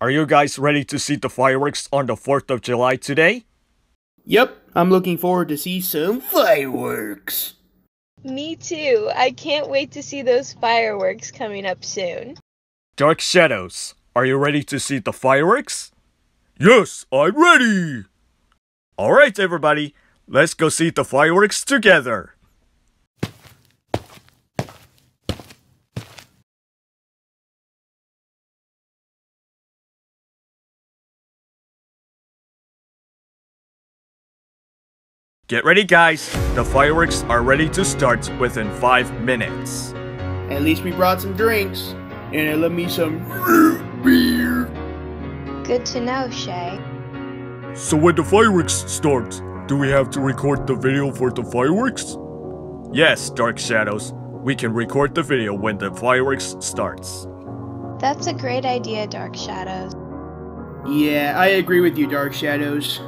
Are you guys ready to see the fireworks on the 4th of July today? Yep, I'm looking forward to see some fireworks. Me too. I can't wait to see those fireworks coming up soon. Dark Shadows, are you ready to see the fireworks? Yes, I'm ready! Alright everybody, let's go see the fireworks together. Get ready guys, the fireworks are ready to start within 5 minutes. At least we brought some drinks, and I love me some root beer. Good to know, Shea. So when the fireworks start, do we have to record the video for the fireworks? Yes, Dark Shadows, we can record the video when the fireworks starts. That's a great idea, Dark Shadows. Yeah, I agree with you, Dark Shadows.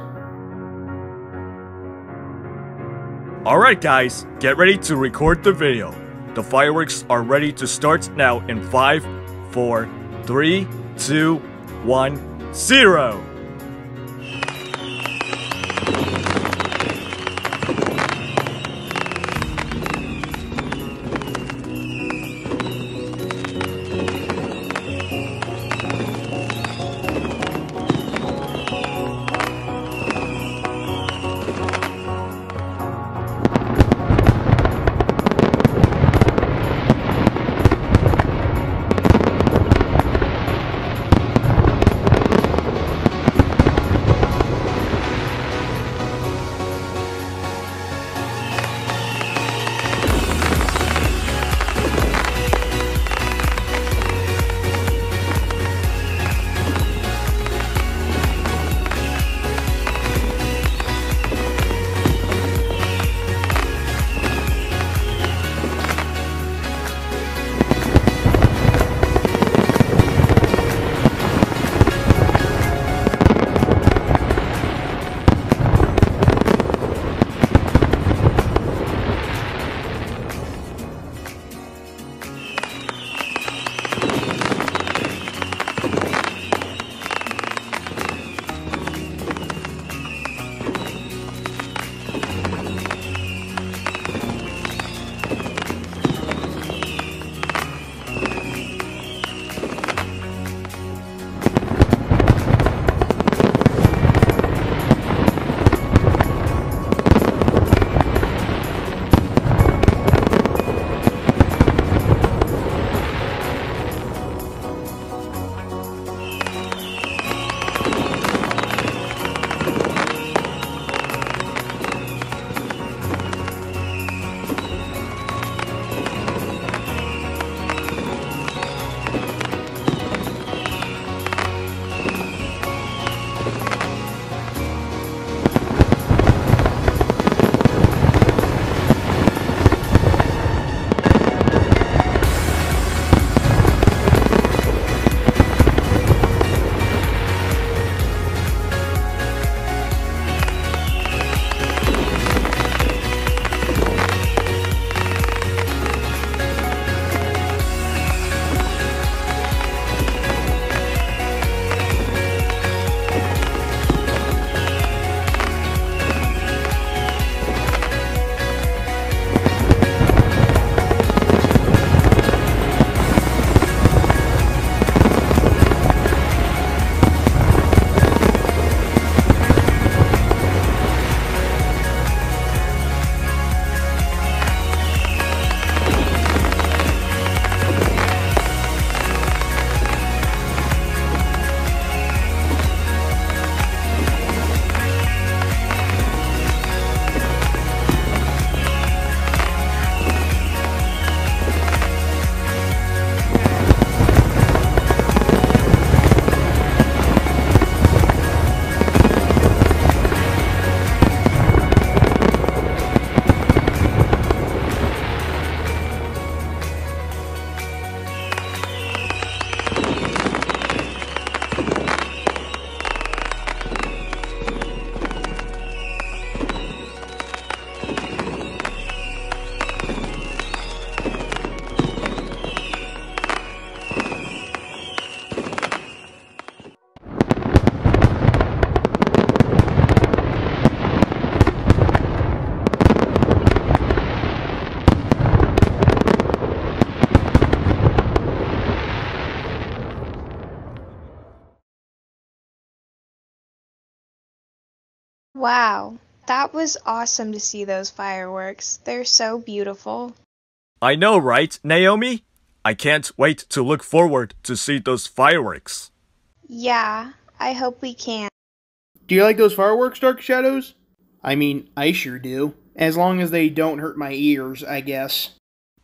Alright guys, get ready to record the video. The fireworks are ready to start now in 5, 4, 3, 2, 1, 0. Wow, that was awesome to see those fireworks. They're so beautiful. I know, right, Naomi? I can't wait to look forward to see those fireworks. Yeah, I hope we can. Do you like those fireworks, Dark Shadows? I mean, I sure do. As long as they don't hurt my ears, I guess.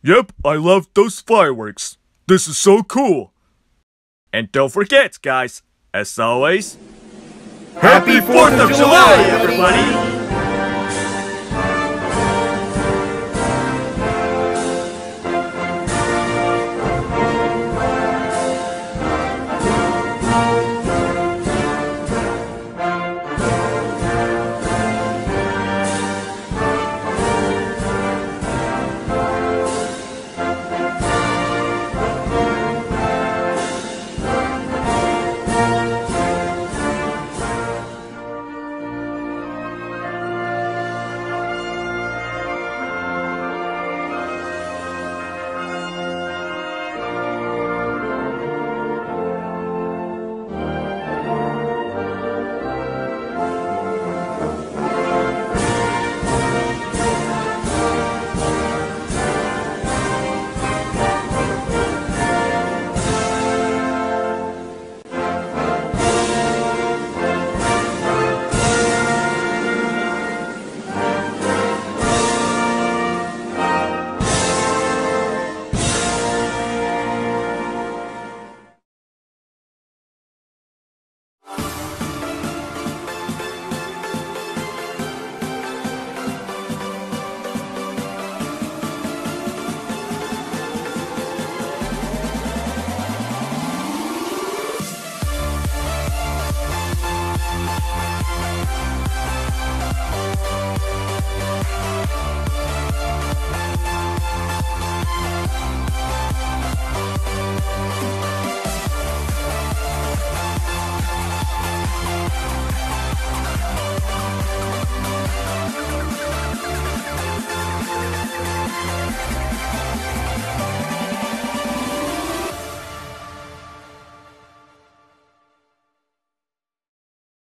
Yep, I love those fireworks. This is so cool. And don't forget, guys, as always, Happy 4th of July, everybody!